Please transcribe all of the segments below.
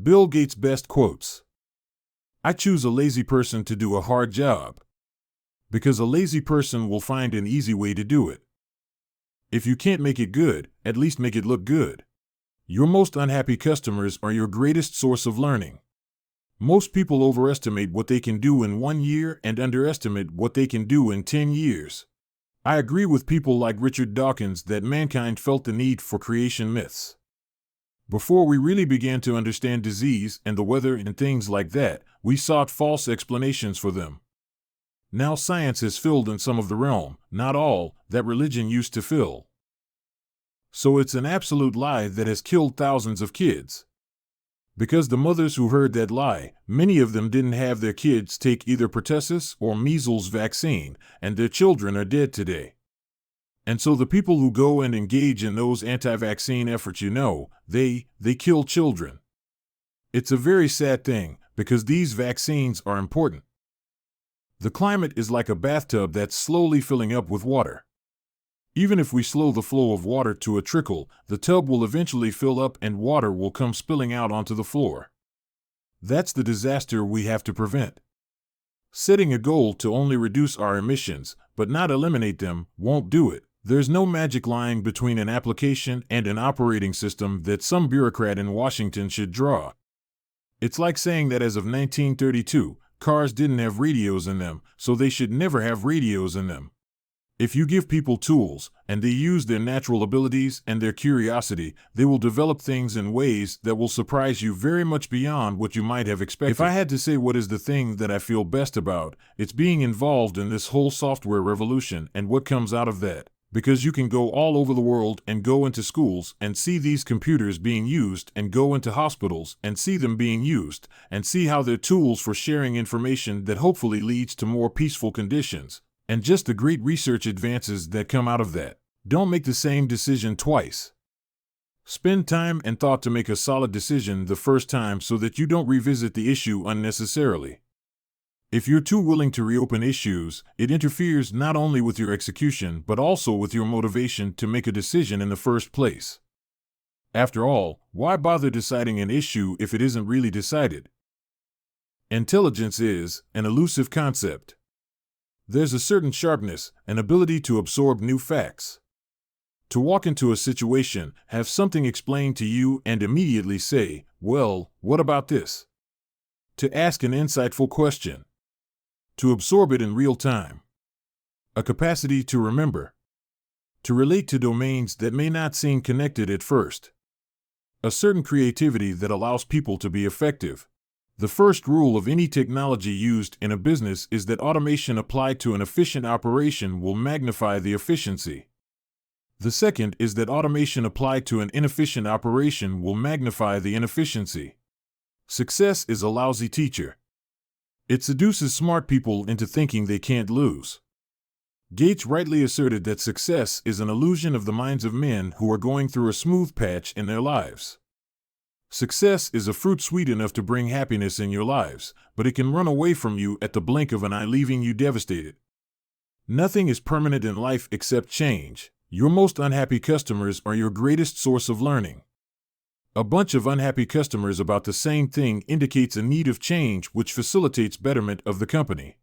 Bill Gates' best quotes. I choose a lazy person to do a hard job. Because a lazy person will find an easy way to do it. If you can't make it good, at least make it look good. Your most unhappy customers are your greatest source of learning. Most people overestimate what they can do in 1 year and underestimate what they can do in 10 years. I agree with people like Richard Dawkins that mankind felt the need for creation myths. Before we really began to understand disease and the weather and things like that, we sought false explanations for them. Now science has filled in some of the realm, not all, that religion used to fill. So it's an absolute lie that has killed thousands of kids. Because the mothers who heard that lie, many of them didn't have their kids take either pertussis or measles vaccine, and their children are dead today. And so the people who go and engage in those anti-vaccine efforts, they kill children. It's a very sad thing, because these vaccines are important. The climate is like a bathtub that's slowly filling up with water. Even if we slow the flow of water to a trickle, the tub will eventually fill up and water will come spilling out onto the floor. That's the disaster we have to prevent. Setting a goal to only reduce our emissions, but not eliminate them, won't do it. There's no magic line between an application and an operating system that some bureaucrat in Washington should draw. It's like saying that as of 1932, cars didn't have radios in them, so they should never have radios in them. If you give people tools, and they use their natural abilities and their curiosity, they will develop things in ways that will surprise you very much beyond what you might have expected. If I had to say what is the thing that I feel best about, it's being involved in this whole software revolution and what comes out of that. Because you can go all over the world and go into schools and see these computers being used, and go into hospitals and see them being used, and see how they're tools for sharing information that hopefully leads to more peaceful conditions. And just the great research advances that come out of that. Don't make the same decision twice. Spend time and thought to make a solid decision the first time so that you don't revisit the issue unnecessarily. If you're too willing to reopen issues, it interferes not only with your execution but also with your motivation to make a decision in the first place. After all, why bother deciding an issue if it isn't really decided? Intelligence is an elusive concept. There's a certain sharpness, an ability to absorb new facts. To walk into a situation, have something explained to you and immediately say, well, what about this? To ask an insightful question. To absorb it in real time. A capacity to remember. To relate to domains that may not seem connected at first. A certain creativity that allows people to be effective. The first rule of any technology used in a business is that automation applied to an efficient operation will magnify the efficiency. The second is that automation applied to an inefficient operation will magnify the inefficiency. Success is a lousy teacher. It seduces smart people into thinking they can't lose. Gates rightly asserted that success is an illusion of the minds of men who are going through a smooth patch in their lives. Success is a fruit sweet enough to bring happiness in your lives, but it can run away from you at the blink of an eye, leaving you devastated. Nothing is permanent in life except change. Your most unhappy customers are your greatest source of learning. A bunch of unhappy customers about the same thing indicates a need of change which facilitates betterment of the company.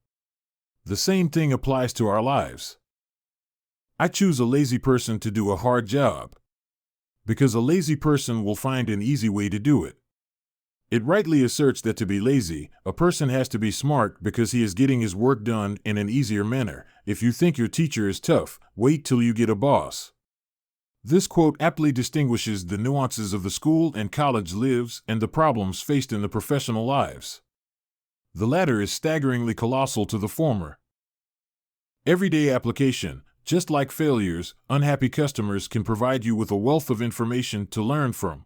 The same thing applies to our lives. I choose a lazy person to do a hard job. Because a lazy person will find an easy way to do it. It rightly asserts that to be lazy, a person has to be smart because he is getting his work done in an easier manner. If you think your teacher is tough, wait till you get a boss. This quote aptly distinguishes the nuances of the school and college lives and the problems faced in the professional lives. The latter is staggeringly colossal to the former. Everyday application. Just like failures, unhappy customers can provide you with a wealth of information to learn from.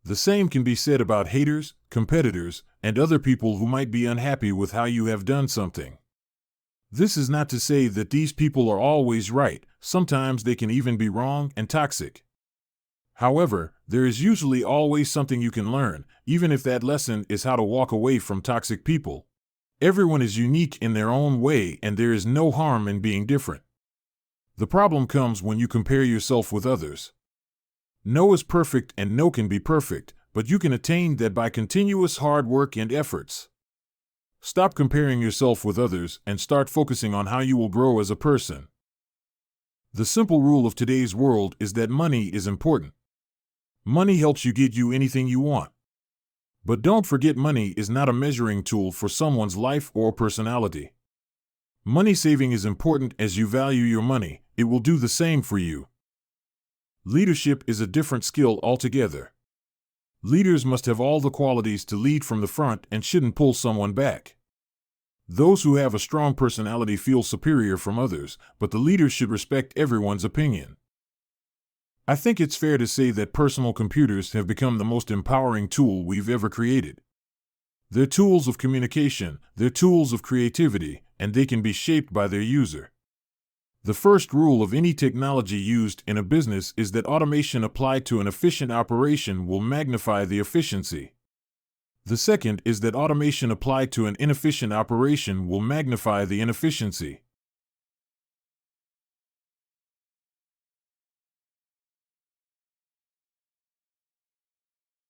The same can be said about haters, competitors, and other people who might be unhappy with how you have done something. This is not to say that these people are always right. Sometimes they can even be wrong and toxic. However, there is usually always something you can learn, even if that lesson is how to walk away from toxic people. Everyone is unique in their own way, and there is no harm in being different. The problem comes when you compare yourself with others. No is perfect and no can be perfect, but you can attain that by continuous hard work and efforts. Stop comparing yourself with others and start focusing on how you will grow as a person. The simple rule of today's world is that money is important. Money helps you get you anything you want. But don't forget, money is not a measuring tool for someone's life or personality. Money saving is important. As you value your money, it will do the same for you. Leadership is a different skill altogether. Leaders must have all the qualities to lead from the front and shouldn't pull someone back. Those who have a strong personality feel superior from others, but the leader should respect everyone's opinion. I think it's fair to say that personal computers have become the most empowering tool we've ever created. They're tools of communication, they're tools of creativity, and they can be shaped by their user. The first rule of any technology used in a business is that automation applied to an efficient operation will magnify the efficiency. The second is that automation applied to an inefficient operation will magnify the inefficiency.